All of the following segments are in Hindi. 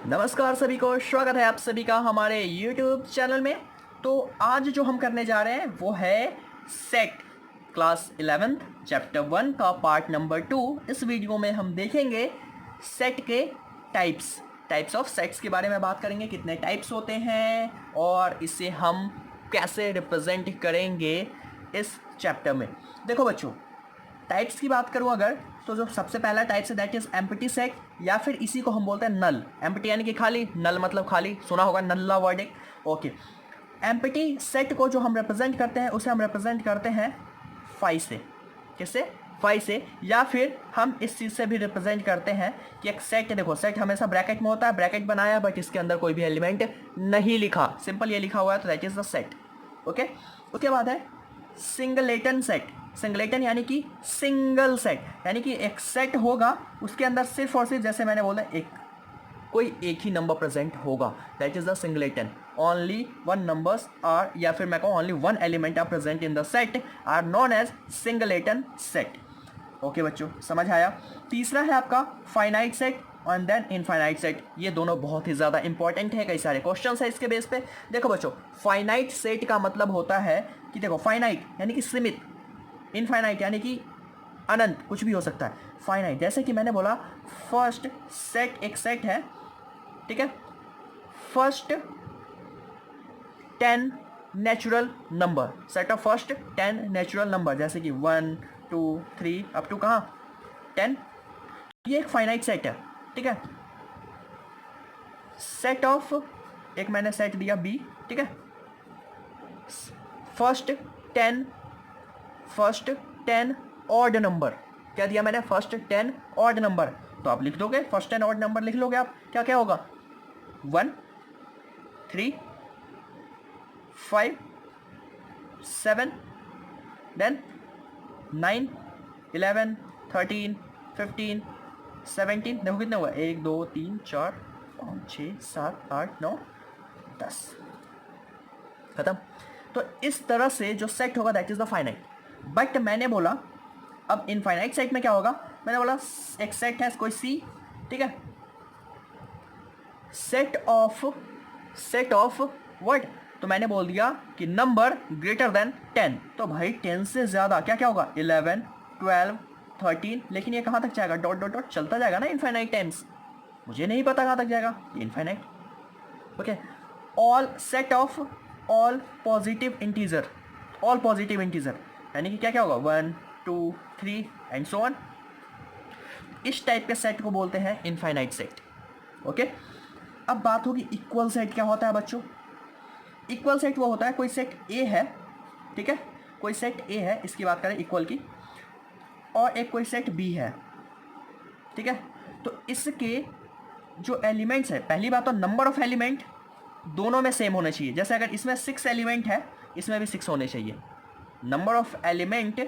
नमस्कार सभी को, स्वागत है आप सभी का हमारे YouTube चैनल में। तो आज जो हम करने जा रहे हैं वो है सेट क्लास 11 चैप्टर 1 का पार्ट नंबर 2। इस वीडियो में हम देखेंगे सेट के टाइप्स ऑफ सेट्स के बारे में बात करेंगे, कितने टाइप्स होते हैं और इसे हम कैसे रिप्रेजेंट करेंगे इस चैप्टर में। देखो बच्चों, टाइप्स की बात करूं अगर, तो जो सबसे पहला टाइप्स है दैट इज एम्प्टी सेट, या फिर इसी को हम बोलते हैं नल। एम्प्टी यानी कि खाली, नल मतलब खाली, सुना होगा नल्ला वर्ड एक। ओके, एम्प्टी सेट को जो हम रिप्रेजेंट करते हैं उसे हम रिप्रेजेंट करते हैं 5 से। किससे? 5 से। या फिर हम इस चीज़ से भी रिप्रेजेंट करते हैं कि एक सेट, देखो सेट हमेशा ब्रैकेट में होता है, ब्रैकेट बनाया बट इसके अंदर कोई भी एलिमेंट नहीं लिखा, सिंपल ये लिखा हुआ है तो that is the set. Okay, उसके बाद है सिंगलेटन सेट। सिंगलेटन यानी कि सिंगल सेट, यानी कि एक सेट होगा उसके अंदर सिर्फ और सिर्फ, जैसे मैंने बोला, कोई एक ही नंबर प्रेजेंट होगा, that is the singleton. Only one numbers are, या फिर मैं कहूँ only one element are present in the set are known as singleton set. Okay बच्चों, समझ आया। तीसरा है आपका finite set and then infinite set. ये दोनों बहुत ही ज़्यादा इंपॉर्टेंट है, कई सारे क्वेश्चंस है इसके बेस पे। देखो बच्चों, फाइनाइट सेट का मतलब होता है कि देखो, फाइनाइट यानी कि सीमित, इनफाइनाइट यानी कि अनंत, कुछ भी हो सकता है। फाइनाइट जैसे कि मैंने बोला, फर्स्ट सेट एक सेट है, ठीक है। First 10 natural number, set of first 10 natural number, जैसे कि 1 2 3 अप टू कहाँ 10, ये एक फाइनाइट सेट है, ठीक है। सेट ऑफ, एक मैंने सेट दिया बी, ठीक है। फर्स्ट 10 ऑड नंबर, क्या दिया मैंने? फर्स्ट 10 ऑड नंबर, तो आप लिख दोगे फर्स्ट 10 ऑड नंबर लिख लोगे आप, क्या क्या होगा? 1 3 5 7 देन 9 11 13 15 17, देखो कितने हुआ? 1 2 3 4 5 6 7 8 9 10, खत्म। तो इस तरह से जो सेट होगा that is the finite. But मैंने बोला अब इनफाइनाइट सेट में क्या होगा, मैंने बोला एक सेट है कोई सी, ठीक है। सेट ऑफ व्हाट, तो मैंने बोल दिया कि नंबर ग्रेटर देन 10, तो भाई 10 से ज़्यादा क्या क्या होगा? 11 12 13, लेकिन ये कहाँ तक जाएगा? डॉट डॉट डॉट चलता जाएगा ना इनफाइनाइट टाइम्स, मुझे नहीं पता कहाँ तक जाएगा infinite. Okay, all set of all positive integer, यानी कि क्या क्या होगा? 1 2 3 एंड सो ऑन। इस टाइप के सेट को बोलते हैं इनफाइनाइट सेट। ओके, अब बात होगी इक्वल सेट क्या होता है बच्चों। इक्वल सेट वो होता है, कोई सेट ए है, ठीक है, कोई सेट ए है, इसकी बात करें इक्वल की, और एक कोई सेट बी है, ठीक है। तो इसके जो एलिमेंट्स है, पहली बात तो नंबर ऑफ एलिमेंट दोनों में सेम होने चाहिए। जैसे अगर इसमें 6 एलिमेंट है, इसमें भी 6 होने चाहिए। Number of element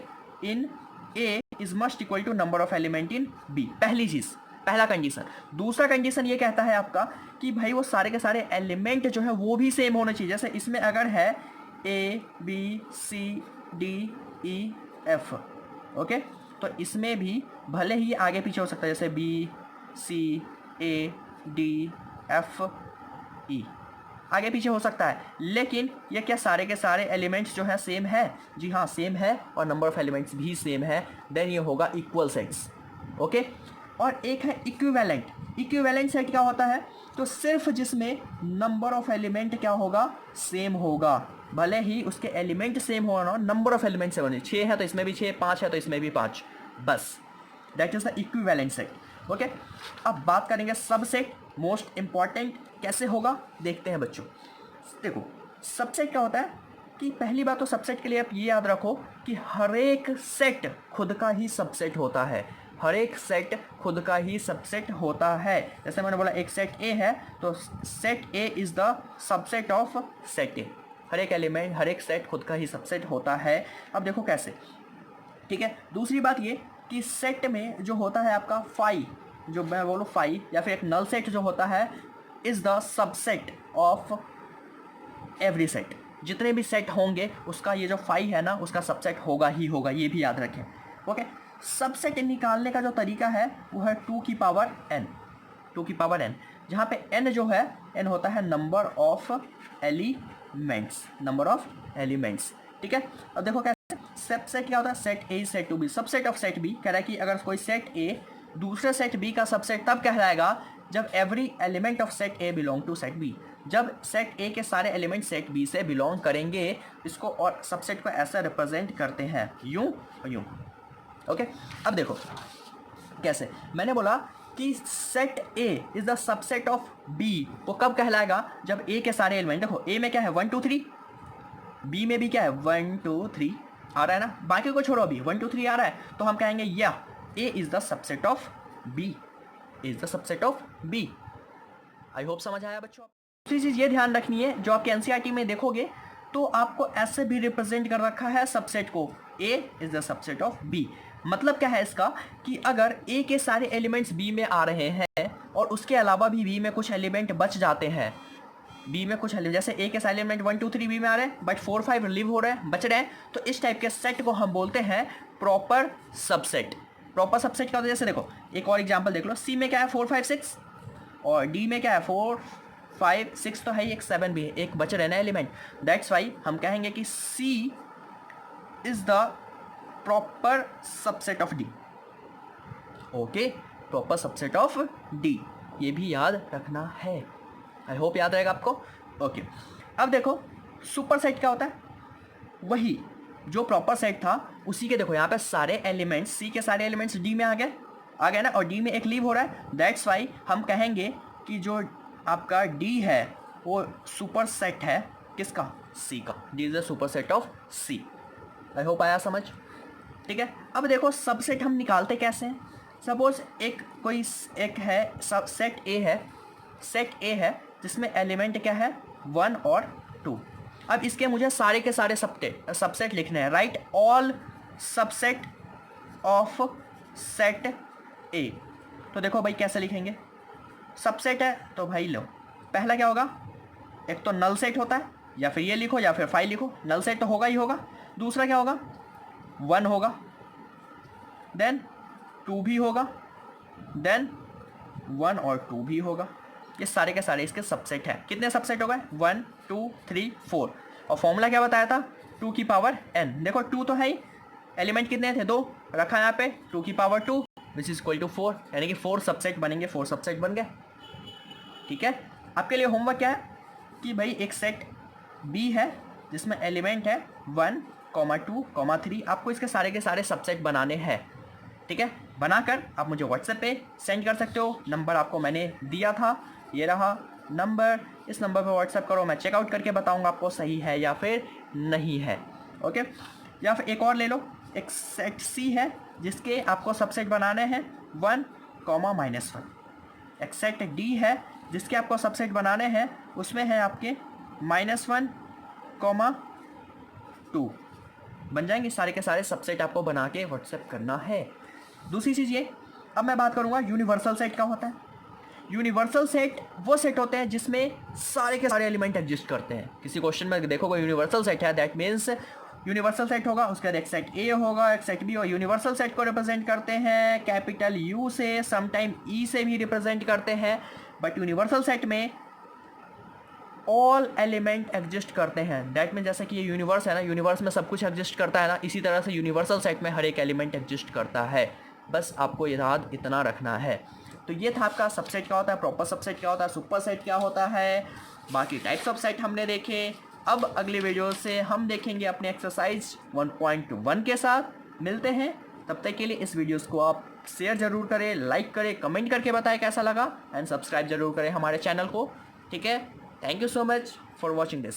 in A is must equal to number of element in B, पहली चीज़, पहला कंडीशन। दूसरा कंडीशन ये कहता है आपका कि भाई वो सारे के सारे एलिमेंट जो है वो भी सेम होने चाहिए। जैसे इसमें अगर है A B C D E F, okay, तो इसमें भी भले ही आगे पीछे हो सकता है, जैसे B C A D F E, आगे पीछे हो सकता है, लेकिन ये क्या सारे के सारे एलिमेंट्स जो है सेम है? जी हाँ, सेम है, और नंबर ऑफ एलिमेंट्स भी सेम है, देन ये होगा इक्वल सेट्स। ओके, और एक है इक्विवेलेंट। इक्विवेलेंट सेट क्या होता है? तो सिर्फ जिसमें नंबर ऑफ एलिमेंट क्या होगा? सेम होगा, भले ही उसके एलिमेंट सेम हो ना, नंबर ऑफ एलिमेंट सेम होने। 6 है तो इसमें भी 6, 5 है तो इसमें भी 5, बस, that is the equivalent set. Okay, अब बात करेंगे सबसेट, मोस्ट इंपॉर्टेंट कैसे होगा देखते हैं बच्चों। देखो, सबसेट क्या होता है कि पहली बात तो सबसेट के लिए आप ये याद रखो कि हर एक सेट खुद का ही सबसेट होता है, हर एक सेट खुद का ही सबसेट होता है। जैसे मैंने बोला एक सेट ए है, तो set A is the subset of set A, हर एक एलिमेंट, हर एक सेट खुद का ही सबसेट होता है। अब देखो कैसे, ठीक है। दूसरी बात ये कि सेट में जो होता है आपका फाई, जो मैं बोलूँ फाई, या फिर एक नल सेट जो होता है is the subset of every set. जितने भी सेट होंगे उसका ये जो फाई है ना, उसका सबसेट होगा ही होगा, ये भी याद रखें। ओके, सबसेट निकालने का जो तरीका है वो है 2 की पावर n। जहाँ पे n जो है n होता है number of elements, number of elements. ठीक है, अब देखो कैसे सबसेट क्या होता है, set A set to B, subset of set B. कह रहा है कि अगर कोई सेट ए दूसरे सेट बी का सबसेट तब कहलाएगा जब every element of set A belong to set B, जब सेट ए के सारे एलिमेंट सेट बी से बिलोंग करेंगे। इसको और सबसेट को ऐसा रिप्रेजेंट करते हैं, यूं और यूं। ओके, अब देखो कैसे, मैंने बोला कि set A is the subset of B, वो कब कहलाएगा जब ए के सारे एलिमेंट, देखो ए में क्या है 1 2 3, बी में भी क्या है 1 2 3 आ रहा है ना, बाकी को छोड़ो, अभी 1 2 3 आ रहा है, तो हम कहेंगे या A is the subset of B, is the subset of B. I hope समझ आया बच्चों। दूसरी चीज़ ये ध्यान रखनी है, जो आपके एनसीईआरटी में देखोगे तो आपको ऐसे भी रिप्रेजेंट कर रखा है सबसेट को, A is the subset of B. मतलब क्या है इसका कि अगर ए के सारे एलिमेंट्स बी में आ रहे हैं और उसके अलावा भी बी में कुछ एलिमेंट बच जाते हैं, बी में कुछ एलिमेंट जैसे ए के सारे एलिमेंट 1 2 3 बी में आ रहे हैं बट 4 5 लिव हो रहे हैं, बच रहे हैं, तो इस टाइप के सेट को हम बोलते हैं प्रॉपर सबसेट। प्रॉपर सबसेट क्या होता है, जैसे देखो एक और एग्जांपल देख लो, सी में क्या है 4 5 6 और डी में क्या है 4 5 6 तो है ही, एक 7 भी है, एक बच रहे ना एलिमेंट, दैट्स वाई हम कहेंगे कि C is the proper subset of D. Okay, proper subset of D, ये भी याद रखना है। आई होप याद रहेगा आपको। ओके, अब देखो सुपर सेट क्या होता है, वही जो प्रॉपर सेट था उसी के, देखो यहाँ पे सारे एलिमेंट्स, सी के सारे एलिमेंट्स डी में आ गए ना, और डी में एक लीव हो रहा है, दैट्स वाई हम कहेंगे कि जो आपका डी है वो सुपर सेट है किसका, सी का, D is the superset of C. I hope आया समझ। ठीक है, अब देखो सबसेट हम निकालते कैसे हैं। सपोज एक है सब सेट ए है, सेट ए है जिसमें एलिमेंट क्या है 1 और 2। अब इसके मुझे सारे के सारे सबसेट लिखने हैं, right all subset of set ए। तो देखो भाई कैसे लिखेंगे, सबसेट है तो भाई लो, पहला क्या होगा, एक तो नल सेट होता है, या फिर ये लिखो या फिर 5 लिखो, नल सेट तो होगा ही होगा। दूसरा क्या होगा 1 होगा, देन 2 भी होगा, देन 1 और 2 भी होगा। ये सारे के सारे इसके सबसेट हैं। कितने सबसेट हो गए 1 2 3 4, और फॉर्मूला क्या बताया था 2 की पावर n। देखो 2 तो है ही, एलिमेंट कितने थे 2 रखा यहाँ पे, 2 की power 2 which is equal to 4, यानी कि 4 सबसेट बनेंगे, 4 सबसेट बन गए। ठीक है, आपके लिए होमवर्क क्या है कि भाई एक सेट बी है जिसमें एलिमेंट है 1 2 3, आपको इसके सारे के सारे सबसेट बनाने हैं। ठीक है, बनाकर आप मुझे व्हाट्सएप पे सेंड कर सकते हो, नंबर आपको मैंने दिया था, ये रहा नंबर, इस नंबर पे व्हाट्सएप करो, मैं चेकआउट करके बताऊंगा आपको सही है या फिर नहीं है। ओके, या फिर एक और ले लो, एक सेट सी है जिसके आपको सबसेट बनाने हैं 1 -1। एक सेट डी है जिसके आपको सबसेट बनाने हैं, उसमें है आपके -1 2, बन जाएंगे सारे के सारे सबसेट, आपको बना के व्हाट्सएप करना है। दूसरी चीज़ ये, अब मैं बात करूँगा यूनिवर्सल सेट क्या होता है। यूनिवर्सल सेट वो सेट होते हैं जिसमें सारे के सारे एलिमेंट एग्जिस्ट करते हैं। किसी क्वेश्चन में देखो कोई यूनिवर्सल सेट है, दैट मीन्स यूनिवर्सल सेट होगा, उसके बाद एक सेट ए होगा, एक सेट बी और यूनिवर्सल सेट को रिप्रेजेंट करते हैं कैपिटल यू से, समटाइम ई से भी रिप्रेजेंट करते हैं, बट यूनिवर्सल सेट में ऑल एलिमेंट एग्जिस्ट करते हैं। दैट मीन जैसे कि ये यूनिवर्स है ना, यूनिवर्स में सब कुछ एग्जिस्ट करता है ना, इसी तरह से यूनिवर्सल सेट में हर एक एलिमेंट एग्जिस्ट करता है। बस आपको याद इतना रखना है। तो ये था आपका सबसेट क्या होता है, प्रॉपर सबसेट क्या होता है, सुपर सेट क्या होता है, बाकी टाइप्स ऑफ सेट हमने देखे। अब अगले वीडियो से हम देखेंगे अपने एक्सरसाइज 1.1 के साथ। मिलते हैं, तब तक के लिए इस वीडियोस को आप शेयर ज़रूर करें, लाइक करें, कमेंट करके बताएं कैसा लगा, एंड सब्सक्राइब जरूर करें हमारे चैनल को। ठीक है, thank you so much for watching this.